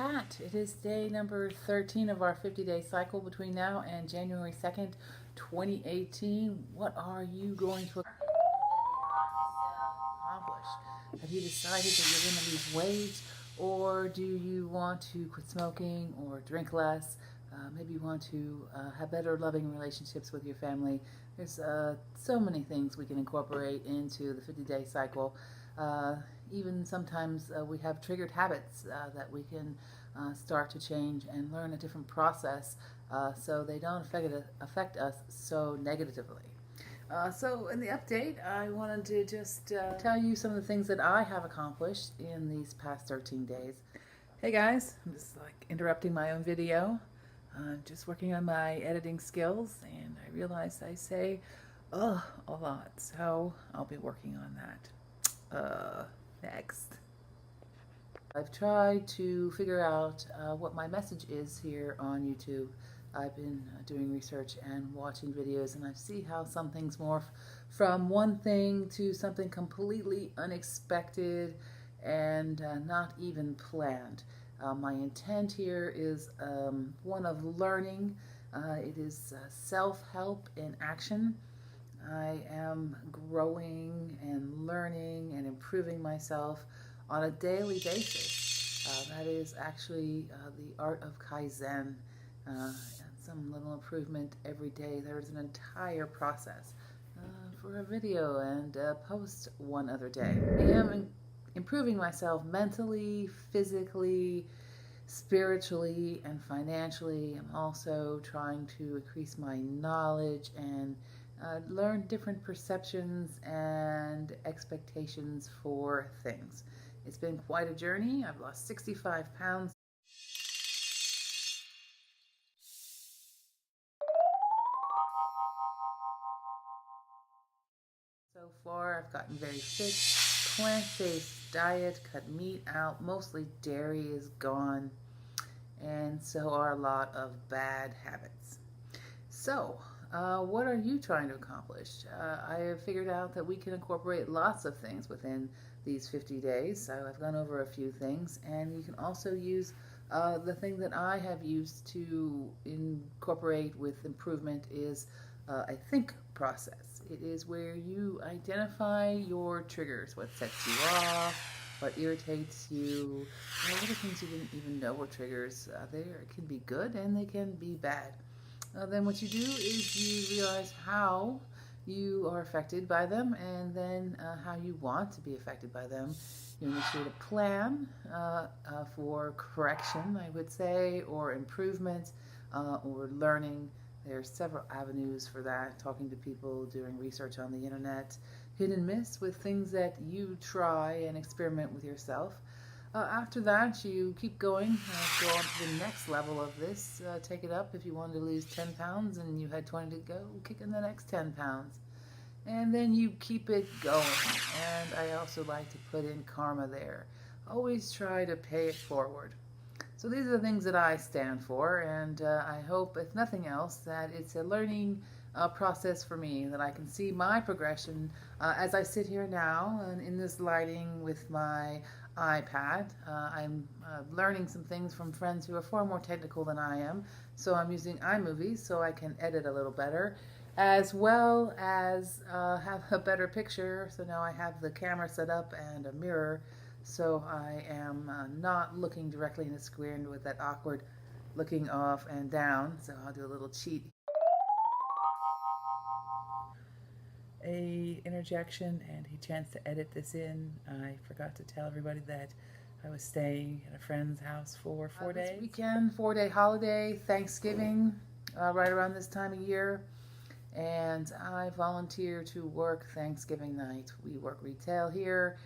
Pat. It is day number 13 of our 50-day cycle between now and January 2nd, 2018. What are you going to accomplish? Have you decided that you're going to lose weight, or do you want to quit smoking or drink less? Maybe you want to have better loving relationships with your family. There's so many things we can incorporate into the 50-day cycle. Even sometimes we have triggered habits that we can start to change and learn a different process so they don't affect us so negatively. So in the update, I wanted to just tell you some of the things that I have accomplished in these past 13 days. Hey guys, I'm just like interrupting my own video. I'm just working on my editing skills, and I realized I say a lot, so I'll be working on that next. I've tried to figure out what my message is here on YouTube. I've been doing research and watching videos, and I see how some things morph from one thing to something completely unexpected and not even planned. My intent here is one of learning. It is self-help in action. I am growing and learning and improving myself on a daily basis. That is actually the art of Kaizen. Some little improvement every day. There's an entire process for a video and post one other day. I am improving myself mentally, physically, spiritually, and financially. I'm also trying to increase my knowledge and learn different perceptions and expectations for things. It's been quite a journey. I've lost 65 pounds. So far, I've gotten very fit, plant-based diet, cut meat out, mostly dairy is gone, and so are a lot of bad habits. So, what are you trying to accomplish? I have figured out that we can incorporate lots of things within these 50 days, so I've gone over a few things, and you can also use the thing that I have used to incorporate with improvement is a think process. It is where you identify your triggers, what sets you off, what irritates you, what are things you didn't even know were triggers. They can be good and they can be bad. Then what you do is you realize how you are affected by them, and then how you want to be affected by them. You initiate a plan for correction, I would say, or improvement, or learning. There are several avenues for that, talking to people, doing research on the internet, hit and miss with things that you try and experiment with yourself. After that, you keep going, go on to the next level of this, take it up. If you wanted to lose 10 pounds and you had 20 to go, kick in the next 10 pounds. And then you keep it going. And I also like to put in karma there. Always try to pay it forward. So these are the things that I stand for, and I hope, if nothing else, that it's a learning process for me, that I can see my progression as I sit here now and in this lighting with my iPad. I'm learning some things from friends who are far more technical than I am, so I'm using iMovies so I can edit a little better, as well as have a better picture. So now I have the camera set up and a mirror, so I am not looking directly in the screen with that awkward looking off and down. So I'll do a little cheat. A interjection and a chance to edit this in. I forgot to tell everybody that I was staying at a friend's house for 4 days. This weekend, 4-day holiday, Thanksgiving, right around this time of year. And I volunteer to work Thanksgiving night. We work retail here.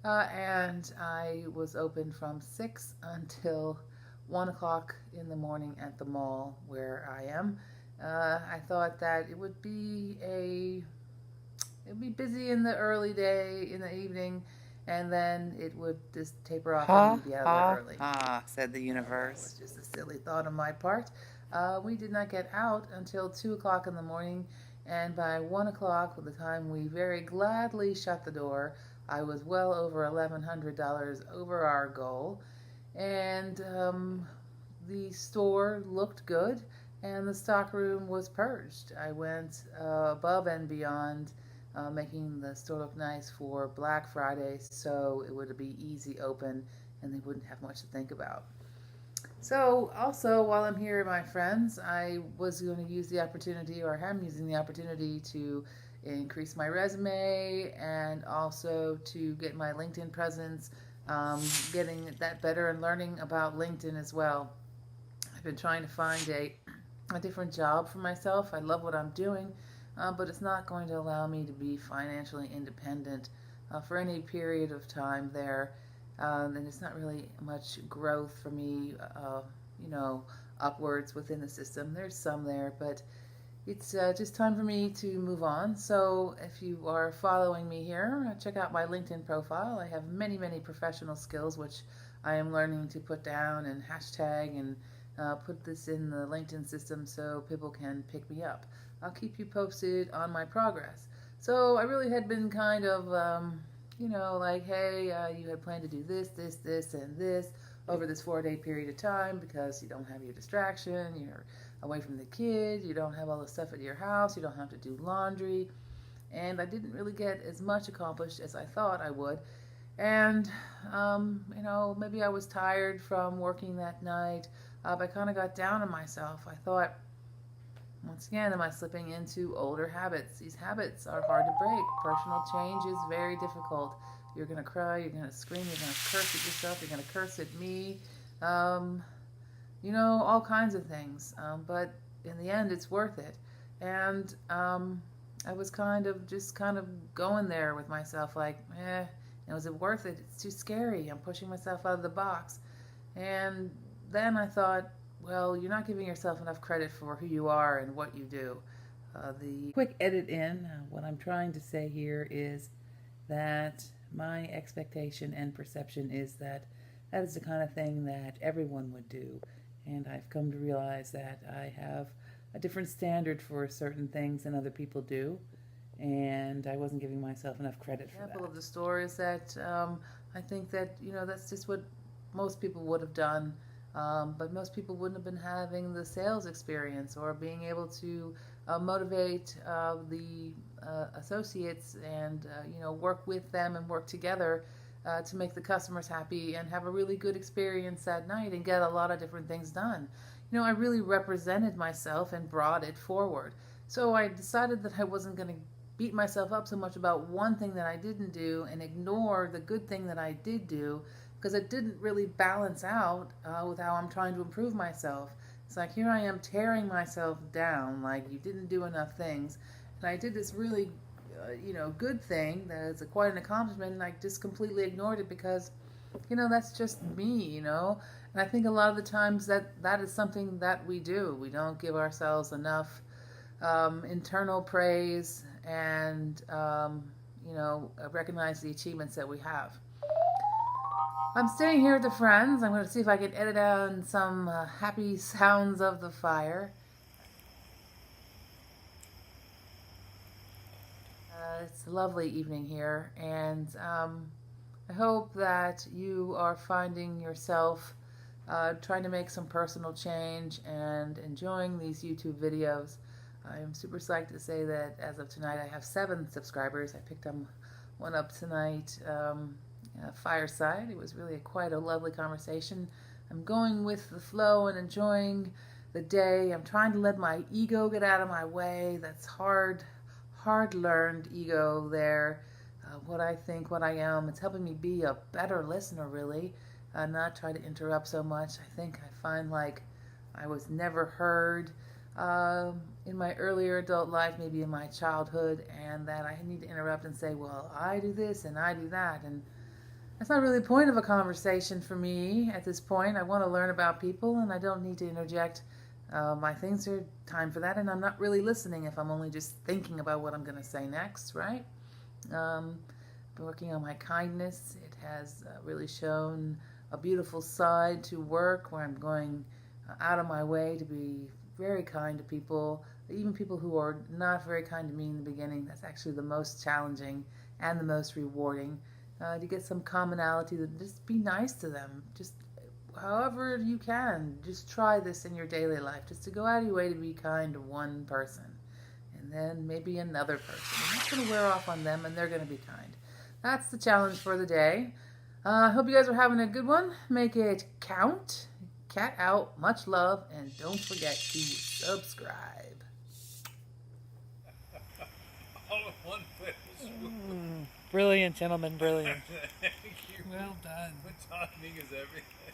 And I was open from 6 until 1 o'clock in the morning at the mall where I am. I thought that it would be busy in the early day, in the evening, and then it would just taper off and be out of there early. Said the universe. It was just a silly thought on my part. We did not get out until 2 o'clock in the morning, and by 1 o'clock, by the time we very gladly shut the door, I was well over $1,100 over our goal, And the store looked good, and the stockroom was purged. I went above and beyond, making the store look nice for Black Friday so it would be easy open and they wouldn't have much to think about. So, also, while I'm here, my friends, I was going to use the opportunity, or am using the opportunity, to increase my resume and also to get my LinkedIn presence, getting that better and learning about LinkedIn as well. I've been trying to find a different job for myself. I love what I'm doing, but it's not going to allow me to be financially independent for any period of time there. And it's not really much growth for me, you know, upwards within the system. There's some there, but it's just time for me to move on. So if you are following me here, check out my LinkedIn profile. I have many, many professional skills, which I am learning to put down and hashtag and put this in the LinkedIn system so people can pick me up. I'll keep you posted on my progress. So I really had been kind of, you know, like, hey, you had planned to do this, this, this, and this over this 4-day period of time because you don't have your distraction, you're away from the kid, you don't have all the stuff at your house, you don't have to do laundry. And I didn't really get as much accomplished as I thought I would. And, you know, maybe I was tired from working that night. I kind of got down on myself. I thought, once again, am I slipping into older habits? These habits are hard to break. Personal change is very difficult. You're going to cry, you're going to scream, you're going to curse at yourself, you're going to curse at me, you know, all kinds of things. But in the end, it's worth it. And I was kind of going there with myself like, is it worth it? It's too scary. I'm pushing myself out of the box. And then I thought, well, you're not giving yourself enough credit for who you are and what you do. The quick edit in, what I'm trying to say here is that my expectation and perception is that that is the kind of thing that everyone would do. And I've come to realize that I have a different standard for certain things than other people do. And I wasn't giving myself enough credit for that. Example of the store is that I think that, you know, that's just what most people would have done. But most people wouldn't have been having the sales experience or being able to motivate the associates and you know, work with them and work together to make the customers happy and have a really good experience that night and get a lot of different things done. You know, I really represented myself and brought it forward. So I decided that I wasn't going to beat myself up so much about one thing that I didn't do and ignore the good thing that I did do, because it didn't really balance out with how I'm trying to improve myself. It's like, here I am tearing myself down, like you didn't do enough things. And I did this really, you know, good thing that is quite an accomplishment, and I just completely ignored it because, you know, that's just me, you know. And I think a lot of the times that is something that we do. We don't give ourselves enough internal praise and, you know, recognize the achievements that we have. I'm staying here with the friends. I'm going to see if I can edit out some happy sounds of the fire. It's a lovely evening here, and I hope that you are finding yourself trying to make some personal change and enjoying these YouTube videos. I am super psyched to say that as of tonight I have 7 subscribers. I picked one up tonight. Fireside. It was really quite a lovely conversation. I'm going with the flow and enjoying the day. I'm trying to let my ego get out of my way. That's hard-learned ego there. What I think, what I am. It's helping me be a better listener, really. Not try to interrupt so much. I think I find like I was never heard in my earlier adult life, maybe in my childhood, and that I need to interrupt and say, well, I do this and I do that, and that's not really the point of a conversation for me at this point. I want to learn about people, and I don't need to interject my things. There's time for that, and I'm not really listening if I'm only just thinking about what I'm going to say next, right? Been working on my kindness. It has really shown a beautiful side to work where I'm going out of my way to be very kind to people, even people who are not very kind to me in the beginning. That's actually the most challenging and the most rewarding. To get some commonality, to just be nice to them. Just however you can, just try this in your daily life, just to go out of your way to be kind to one person, and then maybe another person. And that's going to wear off on them, and they're going to be kind. That's the challenge for the day. I hope you guys are having a good one. Make it count. Cat out. Much love, and don't forget to subscribe. All in one place. Brilliant, gentlemen, brilliant. Thank you. Well done. Timing is everything.